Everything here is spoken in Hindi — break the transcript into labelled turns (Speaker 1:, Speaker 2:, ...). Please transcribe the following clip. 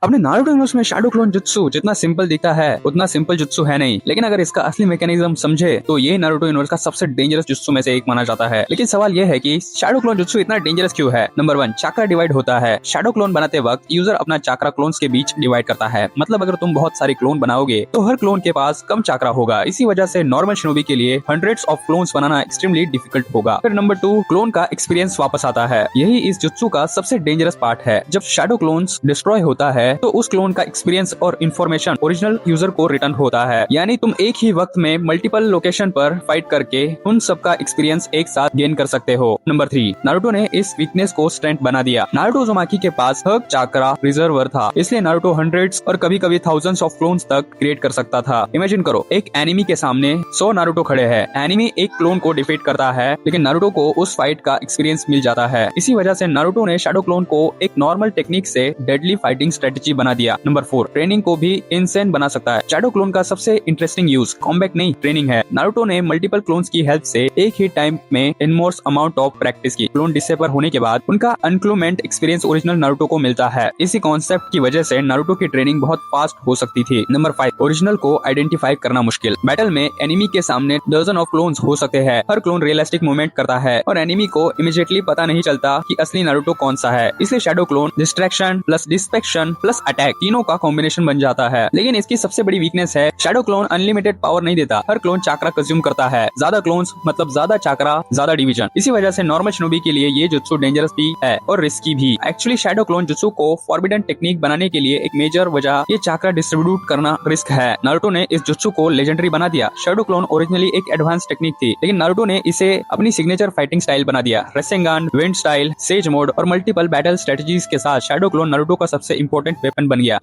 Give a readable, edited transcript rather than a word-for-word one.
Speaker 1: अपने नारुतो यूनिवर्स में शैडो क्लोन जुत्सु जितना सिंपल दिखता है उतना सिंपल जुत्सु है नहीं, लेकिन अगर इसका असली मैकेनिज्म समझे तो ये नारुतो यूनिवर्स का सबसे डेंजरस जुत्सु में से एक माना जाता है। लेकिन सवाल यह है कि शैडो क्लोन जुत्सु इतना डेंजरस क्यों है। नंबर 1, चाक्रा डिवाइड होता है। शैडो क्लोन बनाते वक्त यूजर अपना चाक्रा क्लोन्स के बीच डिवाइड करता है। मतलब अगर तुम बहुत सारे क्लोन बनाओगे तो हर क्लोन के पास कम चाक्रा होगा। इसी वजह से नॉर्मल शिनोबी के लिए hundreds of clones banana extremely difficult होगा। फिर नंबर 2, क्लोन का एक्सपीरियंस वापस आता है। यही इस जुत्सु का सबसे डेंजरस पार्ट है। जब शैडो क्लोन्स डिस्ट्रॉय होता है तो उस क्लोन का एक्सपीरियंस और इन्फॉर्मेशन ओरिजिनल यूजर को रिटर्न होता है। यानी तुम एक ही वक्त में मल्टीपल लोकेशन पर फाइट करके उन सबका एक्सपीरियंस एक साथ गेन कर सकते हो। नंबर 3, नारुतो ने इस वीकनेस को स्ट्रेंथ बना दिया। नारुतो उज़ुमाकी के पास हर चाक्रा रिजर्वर था, इसलिए नारुतो हंड्रेड्स और कभी कभी थाउजेंड्स ऑफ क्लोन्स तक क्रिएट कर सकता था। इमेजिन करो, एक एनिमी के सामने 100 नारुतो खड़े हैं। एनिमी एक क्लोन को डिफीट करता है, लेकिन नारुतो को उस फाइट का एक्सपीरियंस मिल जाता है। इसी वजह से नारुतो ने शैडो क्लोन को एक नॉर्मल टेक्निक से डेडली फाइटिंग स्ट्रेटेजी बना दिया। नंबर 4, ट्रेनिंग को भी इनसेन बना सकता है। शैडो क्लोन का सबसे इंटरेस्टिंग यूज कॉम्बैट नहीं ट्रेनिंग है। नारुतो ने मल्टीपल क्लोन्स की हेल्प से एक ही टाइम में इनमोर्स अमाउंट ऑफ प्रैक्टिस की। क्लोन डिसेपर होने के बाद उनका अनक्लोमेंट एक्सपीरियंस ओरिजिनल नारुतो को मिलता है। इसी कॉन्सेप्ट की वजह से नारुतो की ट्रेनिंग बहुत फास्ट हो सकती थी। नंबर 5, ओरिजिनल को आइडेंटिफाई करना मुश्किल। बैटल में एनिमी के सामने डजन ऑफ क्लोन्स हो सकते हैं। हर क्लोन रियलिस्टिक मूवमेंट करता है और एनिमी को इमीडिएटली पता नहीं चलता कि असली नारुतो कौन सा है। इसलिए shadow clone distraction plus deception plus attack तीनों का कॉम्बिनेशन बन जाता है। लेकिन इसकी सबसे बड़ी वीकनेस है शैडो क्लोन अनलिमिटेड पावर नहीं देता। हर क्लोन चाक्रा कंज्यूम करता है। ज्यादा क्लोन्स मतलब ज्यादा चाक्रा, ज्यादा डिवीजन। इसी वजह से नॉर्मल शिनोबी के लिए ये जुत्सु डेंजरस भी है और रिस्की भी। एक्चुअली शैडो क्लोन जुत्सु को फॉरबिडन टेक्निक बनाने के लिए एक मेजर वजह ये चाक्रा डिस्ट्रीब्यूट करना रिस्क है। नारुतो ने इस जुत्सु को लेजेंडरी बना दिया। शैडो क्लोन ओरिजिनली एक एडवांस टेक्निक थी, लेकिन नारुतो ने इसे अपनी सिग्नेचर फाइटिंग स्टाइल बना दिया। रेसेंगान, विंड स्टाइल, सेज मोड और मल्टीपल बैटल स्ट्रेटजीज के साथ शैडो क्लोन नारुतो का सबसे इंपॉर्टेंट वेपन बन गया।